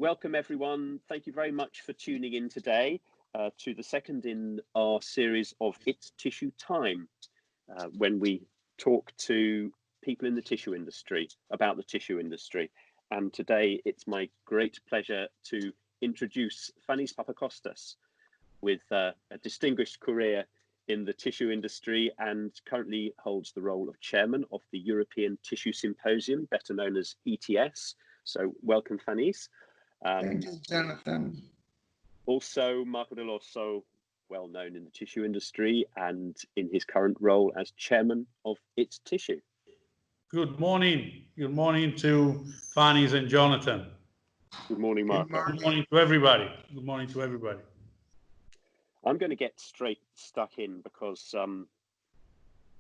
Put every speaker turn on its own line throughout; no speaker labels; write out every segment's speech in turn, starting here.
welcome everyone. Thank you very much for tuning in today to the second in our series of ETS Tissue Time, when we talk to people in the tissue industry about the tissue industry. And today it's my great pleasure to introduce Fanis Papakostas, with a distinguished career in the tissue industry and currently holds the role of chairman of the European Tissue Symposium, better known as ETS. So welcome, Fanis.
Thank you, Jonathan.
Also, Marco Dell'Osso, well known in the tissue industry and in his current role as chairman of ETS Tissue.
Good morning. Good morning to Fanis and Jonathan.
Good morning, Marco.
Good morning to everybody. Good morning to everybody.
I'm going to get straight stuck in because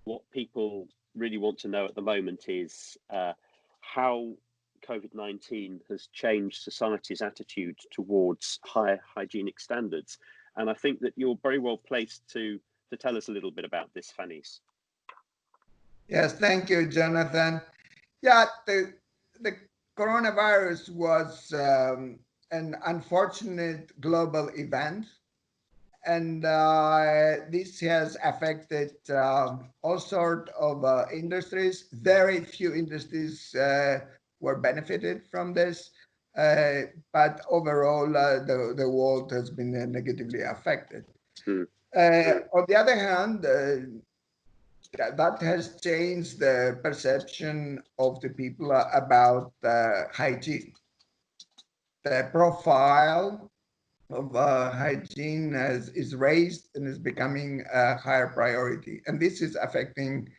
what people really want to know at the moment is how COVID-19 has changed society's attitude towards higher hygienic standards. And I think that you're very well placed to tell us a little bit about this, Fanis.
Yes, thank you, Jonathan. Yeah, the coronavirus was an unfortunate global event. And this has affected all sorts of industries. Very few industries were benefited from this, but overall, the world has been negatively affected. On the other hand, that has changed the perception of the people about hygiene. The profile of hygiene is raised and is becoming a higher priority. And this is affecting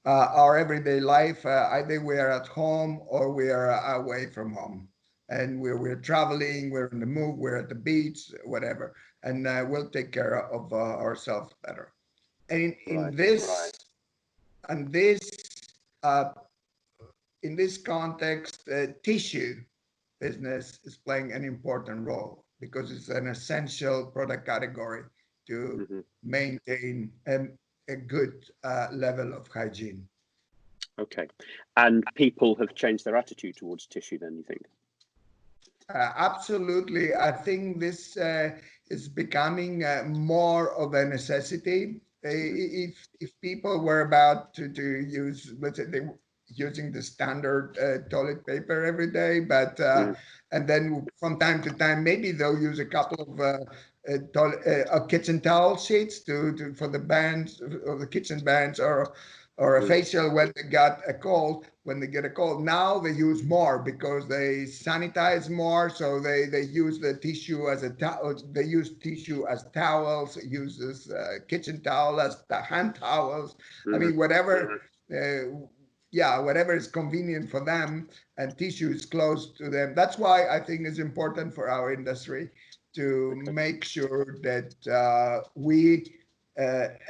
our everyday life. Either we are at home or we are away from home. And we're traveling, we're on the move, we're at the beach, whatever. And we'll take care of ourselves better. And in this context, tissue business is playing an important role, because it's an essential product category to maintain a good level of hygiene.
Okay. And people have changed their attitude towards tissue then, you think?
Absolutely. I think this is becoming more of a necessity. If people were about to use, let's say, they were using the standard toilet paper every day, but and then from time to time, maybe they'll use a couple of kitchen towel sheets for the bands, or the kitchen bands, or a facial when they got a cold. When they get a cold, now they use more because they sanitize more. So they use the tissue as they use tissue as towels, uses kitchen towel as the hand towels. I mean, whatever. Whatever is convenient for them, and tissue is close to them. That's why I think it's important for our industry to make sure that we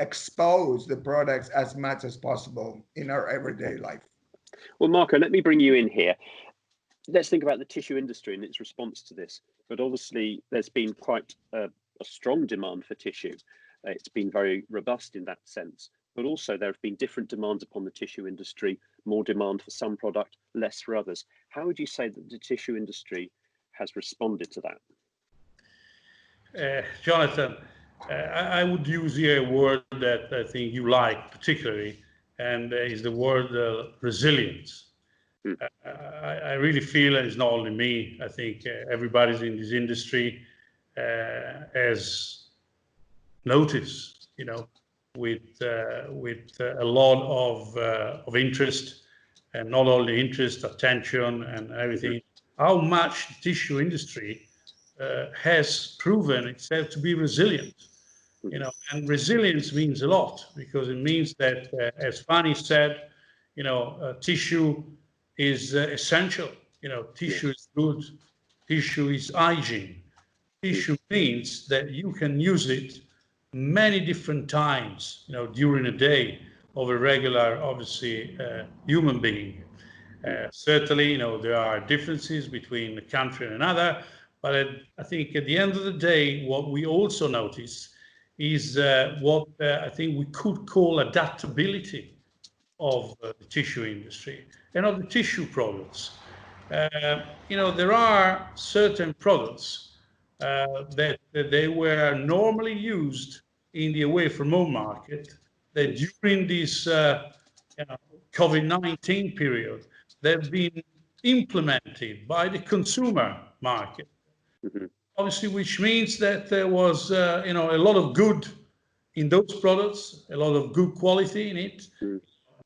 expose the products as much as possible in our everyday life.
Well, Marco, let me bring you in here. Let's think about the tissue industry and its response to this. But obviously, there's been quite a strong demand for tissue. It's been very robust in that sense. But also there have been different demands upon the tissue industry, more demand for some product, less for others. How would you say that the tissue industry has responded to that?
Jonathan, I would use here a word that I think you like particularly, and is the word resilience. I really feel, and it's not only me, I think everybody's in this industry has noticed, with a lot of interest, and not only interest, attention, and everything, how much the tissue industry has proven itself to be resilient. And resilience means a lot, because it means that, as Fanis said, tissue is essential. Tissue is good. Tissue is hygiene. Tissue means that you can use it many different times, during a day of a regular, obviously, human being. Certainly, there are differences between a country and another, but I think at the end of the day, what we also notice is what I think we could call adaptability of the tissue industry and of the tissue products. there are certain products that they were normally used in the away from home market, that during this COVID-19 period, they've been implemented by the consumer market.
Mm-hmm.
Obviously, which means that there was a lot of good in those products, a lot of good quality in it,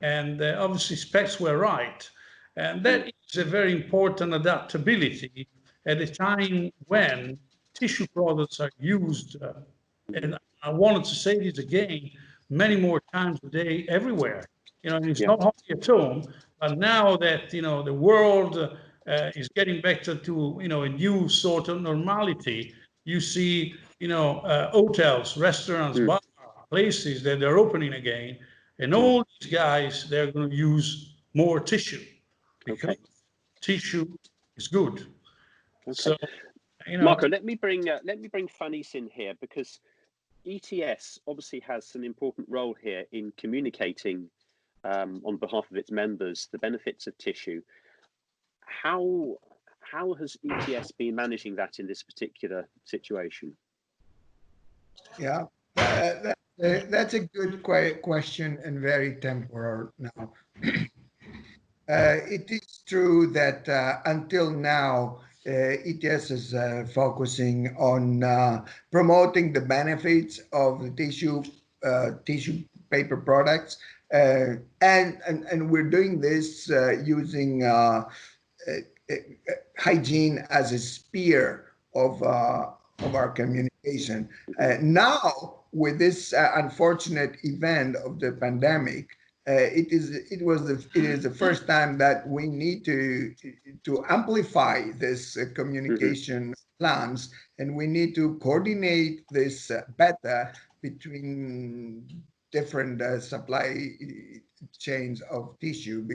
and obviously specs were right. And that is a very important adaptability at a time when tissue products are used, and I wanted to say this again, many more times a day everywhere. And it's not only at home, but now that the world is getting back to a new sort of normality, you see hotels, restaurants, bars, places that they're opening again, and all these guys, they're going to use more tissue because tissue is good.
Okay.
So,
Marco, let me bring Fanis in here, because ETS obviously has an important role here in communicating on behalf of its members the benefits of tissue. How has ETS been managing that in this particular situation?
Yeah, that's a good question and very temporal now. It is true that until now, ETS is focusing on promoting the benefits of the tissue paper products, and we're doing this using hygiene as a spear of our communication. Now, with this unfortunate event of the pandemic, it is the first time that we need to amplify this communication plans, and we need to coordinate this better between different supply chains of tissue.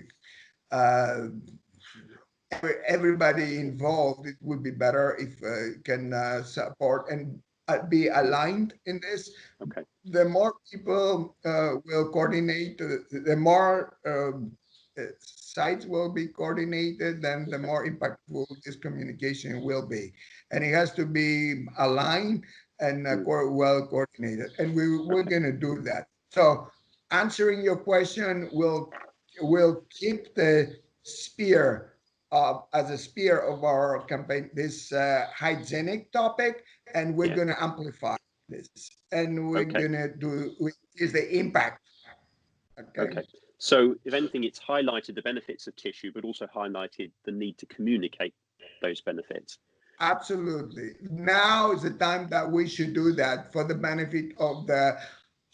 Everybody involved, it would be better if can support and be aligned in this.
Okay.
The more people will coordinate, the more sites will be coordinated, then the more impactful this communication will be. And it has to be aligned and well coordinated. And we're going to do that. So answering your question, we'll keep the spear as a spear of our campaign, this hygienic topic, and we're going to amplify this, and we're going to do is the impact.
Okay. So if anything, it's highlighted the benefits of tissue, but also highlighted the need to communicate those benefits.
Absolutely. Now is the time that we should do that for the benefit of the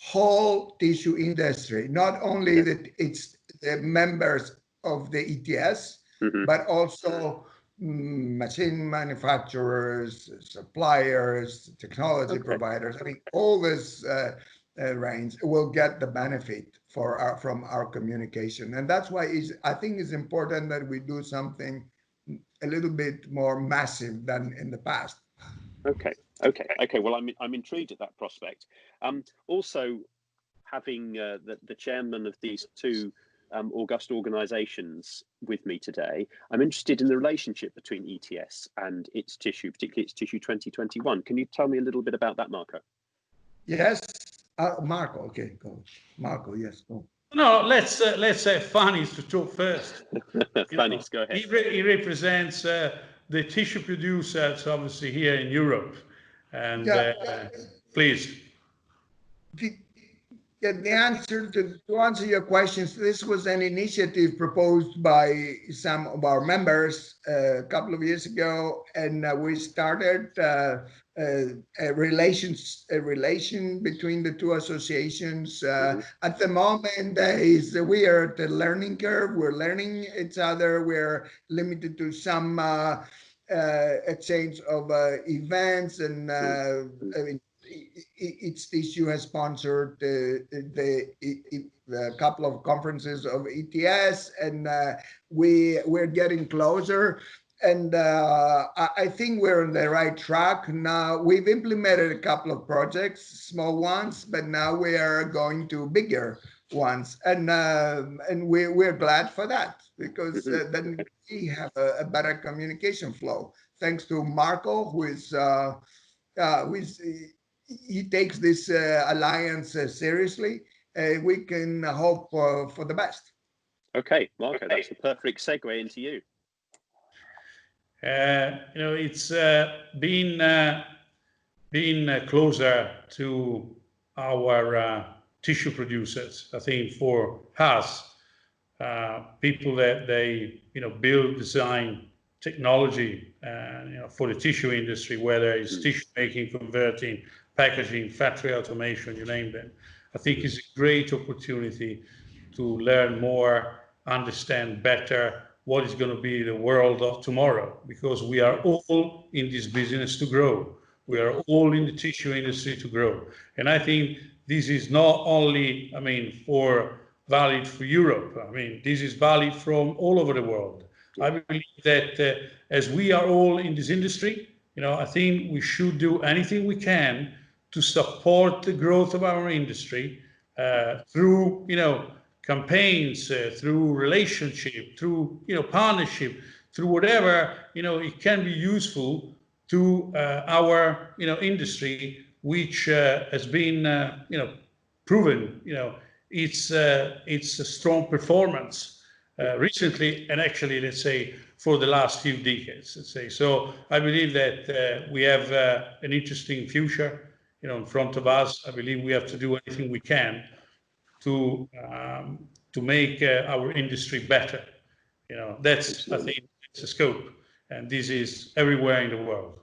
whole tissue industry, not only that it's the members of the ETS, but also machine manufacturers, suppliers, technology providers. I mean, all this range will get the benefit from our communication. And that's why I think it's important that we do something a little bit more massive than in the past.
Okay. Well, I'm intrigued at that prospect. Also, having the chairman of these two august organizations with me today, I'm interested in the relationship between ETS and its tissue, particularly its Tissue 2021. Can you tell me a little bit about that, Marco?
Yes, Marco. Okay, go. Marco, yes, go.
No, let's have Fanis to talk first.
Fanis, go ahead.
He represents the tissue producers, obviously, here in Europe. And please.
The answer to answer your questions, this was an initiative proposed by some of our members a couple of years ago, and we started a relation between the two associations. At the moment, we are at the learning curve. We're learning each other. We're limited to some exchange of events, and ETS Tissue has sponsored a couple of conferences of ETS, and we're getting closer. And I think we're on the right track now. We've implemented a couple of projects, small ones, but now we are going to bigger ones, and we're glad for that, because then we have a better communication flow. Thanks to Marco, who is he takes this alliance seriously. We can hope for the best.
Okay, Marco, that's the perfect segue into you.
It's being closer to our tissue producers. I think for us, people that they build, design technology for the tissue industry, whether it's tissue making, converting, packaging, factory automation, you name them. I think it's a great opportunity to learn more, understand better what is going to be the world of tomorrow, because we are all in this business to grow. We are all in the tissue industry to grow. And I think this is not only, valid for Europe. This is valid from all over the world. I believe that as we are all in this industry, I think we should do anything we can to support the growth of our industry through, campaigns, through relationship, through, partnership, through whatever, it can be useful to our, industry, which has been, proven, it's a strong performance recently, and actually, let's say, for the last few decades, let's say. So I believe that we have an interesting future, in front of us. I believe we have to do anything we can to make our industry better. That's, I think, it's a scope, and this is everywhere in the world.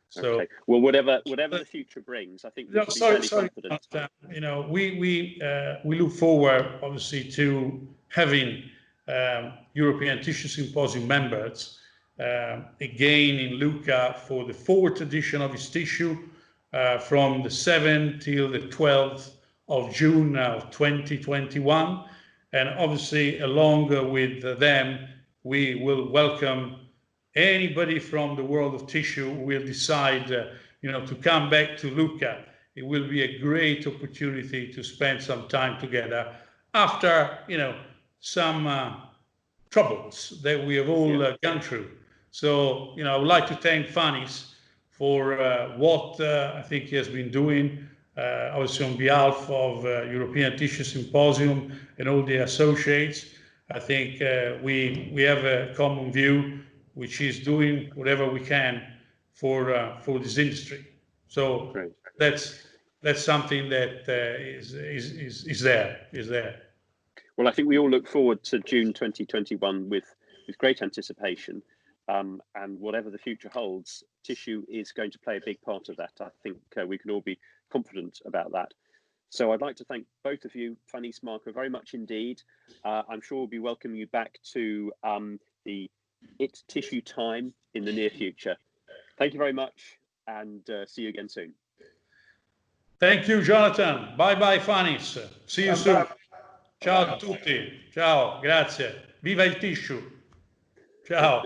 So,
okay. Well, whatever the future brings, I think we should be fairly confident.
We look forward, obviously, to having European Tissue Symposium members again in Lucca for the 4th edition of its tissue from the 7th till the 12th of June of 2021. And obviously, along with them, we will welcome anybody from the world of tissue who will decide to come back to Lucca. It will be a great opportunity to spend some time together after some troubles that we have all gone through. So I would like to thank Fanis for what I think he has been doing, obviously on behalf of European Tissue Symposium and all the associates. I think we have a common view, which is doing whatever we can for this industry. So that's something that is there.
Well, I think we all look forward to June 2021 with great anticipation, and whatever the future holds, tissue is going to play a big part of that. I think we can all be confident about that. So I'd like to thank both of you, Fanis, Marco, very much indeed. I'm sure we'll be welcoming you back to the ETS Tissue Time in the near future. Thank you very much, and see you again soon.
Thank you, Jonathan. Bye, Fanis. See you soon. Ciao a tutti. Ciao, grazie. Viva il tissue. Ciao.